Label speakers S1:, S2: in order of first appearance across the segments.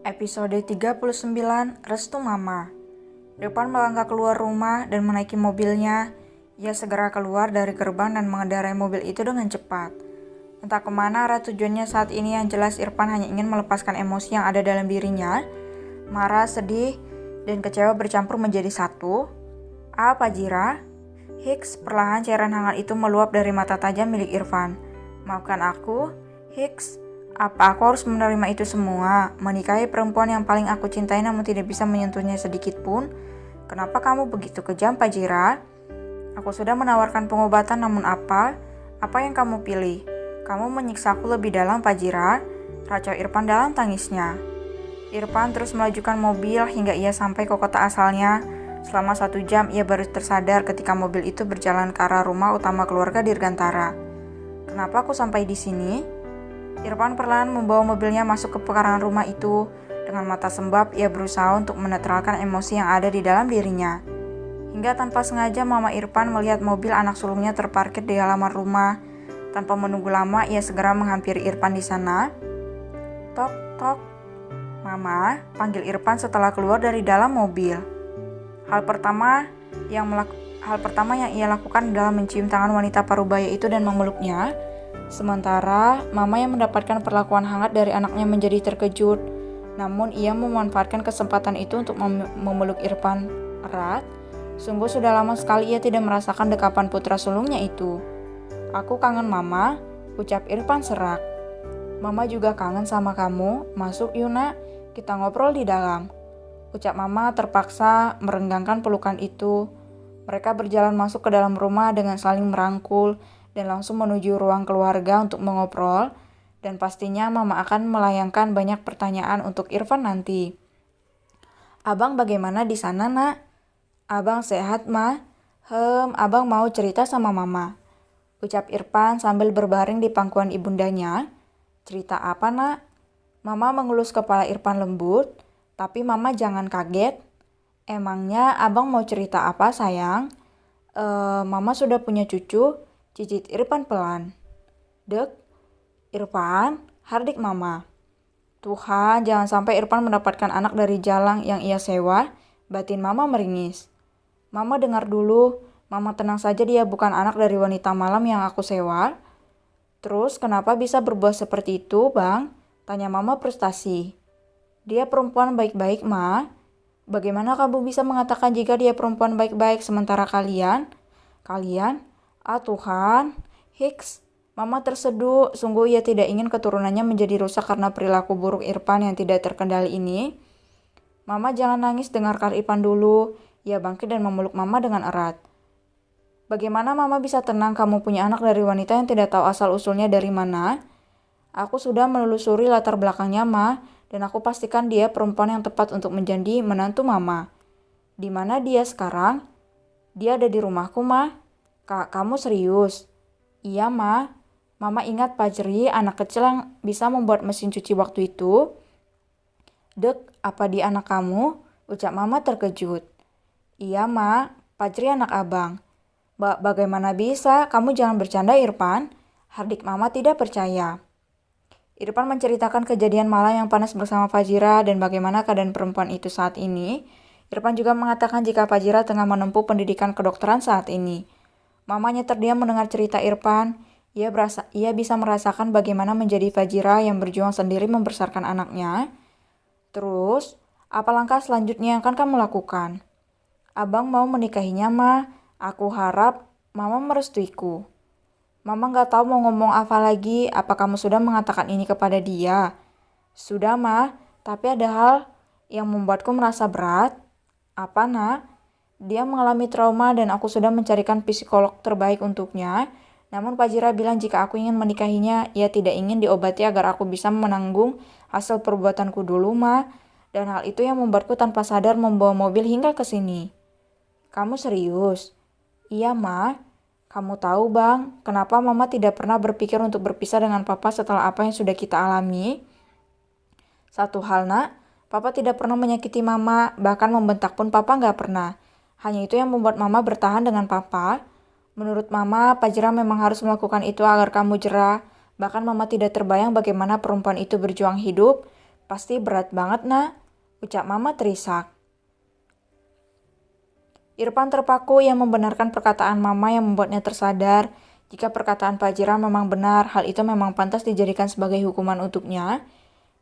S1: Episode 39, Restu Mama. Irfan melangkah keluar rumah dan menaiki mobilnya. Ia segera keluar dari gerbang dan mengendarai mobil itu dengan cepat. Entah kemana arah tujuannya saat ini, yang jelas Irfan hanya ingin melepaskan emosi yang ada dalam dirinya. Marah, sedih, dan kecewa bercampur menjadi satu. Pak Jira? Hiks, perlahan cairan hangat itu meluap dari mata tajam milik Irfan. Maafkan aku, Hiks. Apa aku harus menerima itu semua? Menikahi perempuan yang paling aku cintai namun tidak bisa menyentuhnya sedikit pun? Kenapa kamu begitu kejam, Pak Jira? Aku sudah menawarkan pengobatan namun apa? Apa yang kamu pilih? Kamu menyiksaku lebih dalam, Pak Jira. Racau Irfan dalam tangisnya. Irfan terus melajukan mobil hingga ia sampai ke kota asalnya. Selama 1 jam ia baru tersadar ketika mobil itu berjalan ke arah rumah utama keluarga Dirgantara. Kenapa aku sampai di sini? Irfan perlahan membawa mobilnya masuk ke pekarangan rumah itu. Dengan mata sembab, ia berusaha untuk menetralkan emosi yang ada di dalam dirinya. Hingga tanpa sengaja Mama Irfan melihat mobil anak sulungnya terparkir di halaman rumah. Tanpa menunggu lama, ia segera menghampiri Irfan di sana. Tok, tok. Mama, panggil Irfan setelah keluar dari dalam mobil. Hal pertama yang ia lakukan adalah mencium tangan wanita parubaya itu dan memeluknya. Sementara Mama yang mendapatkan perlakuan hangat dari anaknya menjadi terkejut. Namun ia memanfaatkan kesempatan itu untuk memeluk Irfan erat. Sungguh sudah lama sekali ia tidak merasakan dekapan putra sulungnya itu. Aku kangen Mama, ucap Irfan serak. Mama juga kangen sama kamu. Masuk Yuna, kita ngobrol di dalam, ucap Mama terpaksa merenggangkan pelukan itu. Mereka berjalan masuk ke dalam rumah dengan saling merangkul dan langsung menuju ruang keluarga untuk mengobrol, dan pastinya Mama akan melayangkan banyak pertanyaan untuk Irfan nanti. Abang bagaimana di sana, Nak? Abang sehat, Ma. Abang mau cerita sama Mama, ucap Irfan sambil berbaring di pangkuan ibundanya. Cerita apa, Nak? Mama mengelus kepala Irfan lembut. Tapi Mama jangan kaget. Emangnya abang mau cerita apa, sayang? Mama sudah punya cucu, cicit Irfan pelan. Dek, Irfan, hardik Mama. Tuhan, jangan sampai Irfan mendapatkan anak dari jalang yang ia sewa, batin Mama meringis. Mama dengar dulu, Mama tenang saja, dia bukan anak dari wanita malam yang aku sewa. Terus kenapa bisa berbuat seperti itu, Bang? Tanya Mama frustasi. Dia perempuan baik-baik, Ma. Bagaimana kamu bisa mengatakan jika dia perempuan baik-baik sementara kalian? Tuhan, Hiks. Mama terseduh, sungguh ia tidak ingin keturunannya menjadi rusak karena perilaku buruk Irfan yang tidak terkendali ini. Mama jangan nangis, dengarkan Irfan dulu. Ia bangkit dan memeluk Mama dengan erat. Bagaimana Mama bisa tenang kamu punya anak dari wanita yang tidak tahu asal-usulnya dari mana? Aku sudah menelusuri latar belakangnya, Ma, dan aku pastikan dia perempuan yang tepat untuk menjadi menantu Mama. Di mana dia sekarang? Dia ada di rumahku, Ma. Kak, kamu serius? Iya, Ma. Mama ingat Pajri, anak kecil yang bisa membuat mesin cuci waktu itu. Dek, apa dia anak kamu? Ucap Mama terkejut. Iya, Ma. Pajri anak abang. Bagaimana bisa? Kamu jangan bercanda, Irfan. Hardik Mama tidak percaya. Irfan menceritakan kejadian malam yang panas bersama Fajira dan bagaimana keadaan perempuan itu saat ini. Irfan juga mengatakan jika Fajira tengah menempuh pendidikan kedokteran saat ini. Mamanya terdiam mendengar cerita Irfan. Ia bisa merasakan bagaimana menjadi Fajira yang berjuang sendiri membesarkan anaknya. Terus, apa langkah selanjutnya yang akan kamu lakukan? Abang mau menikahinya, Ma. Aku harap Mama merestuiku. Mama gak tahu mau ngomong apa lagi. Apa kamu sudah mengatakan ini kepada dia? Sudah, Ma. Tapi ada hal yang membuatku merasa berat. Apa, Nak? Dia mengalami trauma dan aku sudah mencarikan psikolog terbaik untuknya. Namun Fajira bilang jika aku ingin menikahinya, ia tidak ingin diobati agar aku bisa menanggung hasil perbuatanku dulu, Ma. Dan hal itu yang membuatku tanpa sadar membawa mobil hingga ke sini. Kamu serius? Iya, Ma. Kamu tahu, Bang, kenapa Mama tidak pernah berpikir untuk berpisah dengan Papa setelah apa yang sudah kita alami? Satu hal, Nak, Papa tidak pernah menyakiti Mama, bahkan membentak pun Papa nggak pernah. Hanya itu yang membuat Mama bertahan dengan Papa. Menurut Mama, Pajira memang harus melakukan itu agar kamu jerah. Bahkan Mama tidak terbayang bagaimana perempuan itu berjuang hidup. Pasti berat banget, Nak, ucap Mama terisak. Irfan terpaku yang membenarkan perkataan Mama yang membuatnya tersadar jika perkataan Fajira memang benar, hal itu memang pantas dijadikan sebagai hukuman untuknya.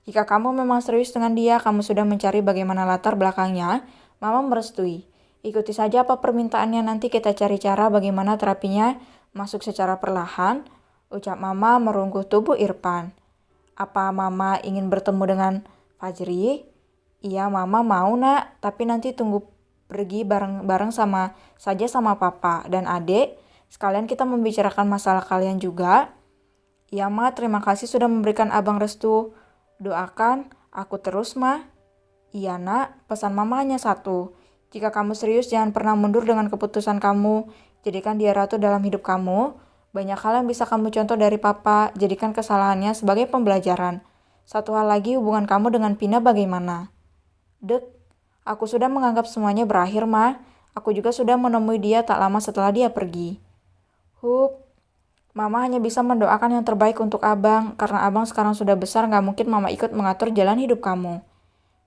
S1: Jika kamu memang serius dengan dia, kamu sudah mencari bagaimana latar belakangnya, Mama merestui. Ikuti saja apa permintaannya, nanti kita cari cara bagaimana terapinya masuk secara perlahan, ucap Mama merungkuh tubuh Irfan. Apa Mama ingin bertemu dengan Fajri? Iya, Mama mau, Nak, tapi nanti tunggu pergi bareng-bareng sama Papa dan Adek. Sekalian kita membicarakan masalah kalian juga. Iya, Ma, terima kasih sudah memberikan Abang restu. Doakan aku terus, Ma. Iya, Nak, pesan Mama hanya satu. Jika kamu serius, jangan pernah mundur dengan keputusan kamu. Jadikan dia ratu dalam hidup kamu. Banyak hal yang bisa kamu contoh dari Papa, jadikan kesalahannya sebagai pembelajaran. Satu hal lagi, hubungan kamu dengan Pina bagaimana? Dek, aku sudah menganggap semuanya berakhir, Ma. Aku juga sudah menemui dia tak lama setelah dia pergi. Mama hanya bisa mendoakan yang terbaik untuk Abang, karena Abang sekarang sudah besar, gak mungkin Mama ikut mengatur jalan hidup kamu.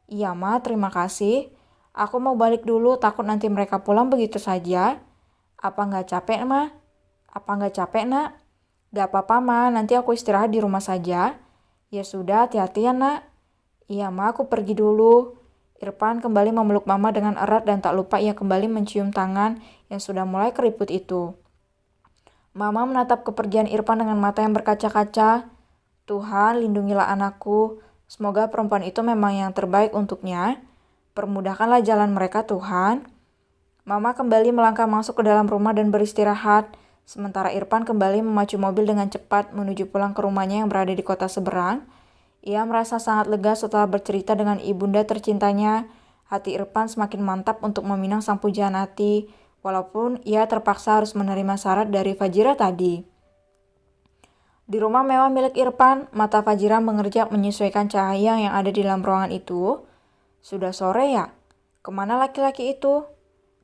S1: Iya, Ma, terima kasih. Aku mau balik dulu, takut nanti mereka pulang begitu saja. Apa gak capek, Ma? Apa gak capek, Nak? Gak apa-apa, Ma, nanti aku istirahat di rumah saja. Ya sudah, hati-hati ya, Nak. Iya, Ma, aku pergi dulu. Irfan kembali memeluk Mama dengan erat dan tak lupa ia kembali mencium tangan yang sudah mulai keriput itu. Mama menatap kepergian Irfan dengan mata yang berkaca-kaca. Tuhan, lindungilah anakku. Semoga perempuan itu memang yang terbaik untuknya. Permudahkanlah jalan mereka, Tuhan. Mama kembali melangkah masuk ke dalam rumah dan beristirahat. Sementara Irfan kembali memacu mobil dengan cepat menuju pulang ke rumahnya yang berada di kota seberang. Ia merasa sangat lega setelah bercerita dengan ibunda tercintanya. Hati Irfan semakin mantap untuk meminang sang pujaan hati, walaupun ia terpaksa harus menerima syarat dari Fajira tadi. Di rumah mewah milik Irfan, mata Fajira mengerjak menyesuaikan cahaya yang ada di dalam ruangan itu. Sudah sore ya? Kemana laki-laki itu?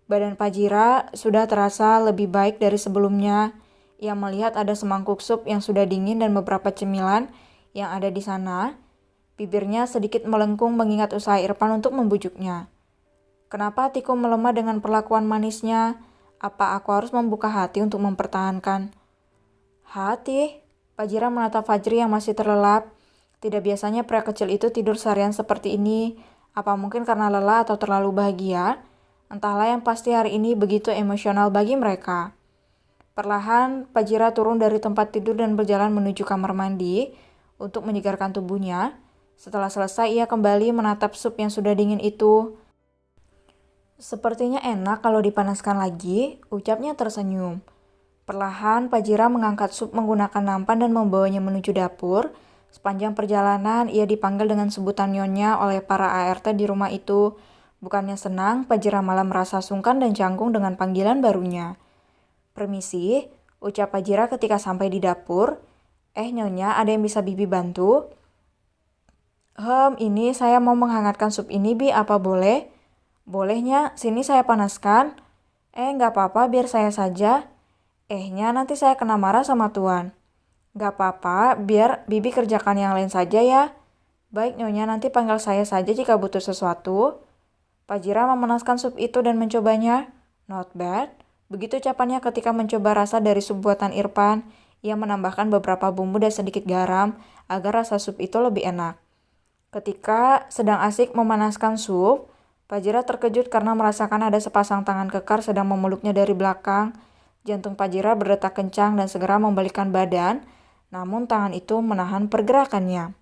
S1: Badan Fajira sudah terasa lebih baik dari sebelumnya. Ia melihat ada semangkuk sup yang sudah dingin dan beberapa cemilan yang ada di sana. Bibirnya sedikit melengkung mengingat usaha Irfan untuk membujuknya. Kenapa hatiku melemah dengan perlakuan manisnya? Apa aku harus membuka hati untuk mempertahankan hati? Fajira menatap Fajri yang masih terlelap. Tidak biasanya pria kecil itu tidur seharian seperti ini. Apa mungkin karena lelah atau terlalu bahagia? Entahlah, yang pasti hari ini begitu emosional bagi mereka. Perlahan, Fajira turun dari tempat tidur dan berjalan menuju kamar mandi untuk menyegarkan tubuhnya. Setelah selesai, ia kembali menatap sup yang sudah dingin itu. Sepertinya enak kalau dipanaskan lagi, ucapnya tersenyum. Perlahan, Fajira mengangkat sup menggunakan nampan dan membawanya menuju dapur. Sepanjang perjalanan, ia dipanggil dengan sebutan Nyonya oleh para ART di rumah itu. Bukannya senang, Fajira malah merasa sungkan dan canggung dengan panggilan barunya. Permisi, ucap Fajira ketika sampai di dapur. Nyonya, ada yang bisa Bibi bantu? Ini saya mau menghangatkan sup ini, Bi, apa boleh? Bolehnya, sini saya panaskan. Nggak apa-apa, biar saya saja. Nya, nanti saya kena marah sama Tuan. Nggak apa-apa, biar Bibi kerjakan yang lain saja ya. Baik, Nyonya, nanti panggil saya saja jika butuh sesuatu. Fajira memanaskan sup itu dan mencobanya. Not bad. Begitu ucapannya ketika mencoba rasa dari sup buatan Irfan. Ia menambahkan beberapa bumbu dan sedikit garam agar rasa sup itu lebih enak. Ketika sedang asik memanaskan sup, Fajira terkejut karena merasakan ada sepasang tangan kekar sedang memeluknya dari belakang. Jantung Fajira berdetak kencang dan segera membalikkan badan, namun tangan itu menahan pergerakannya.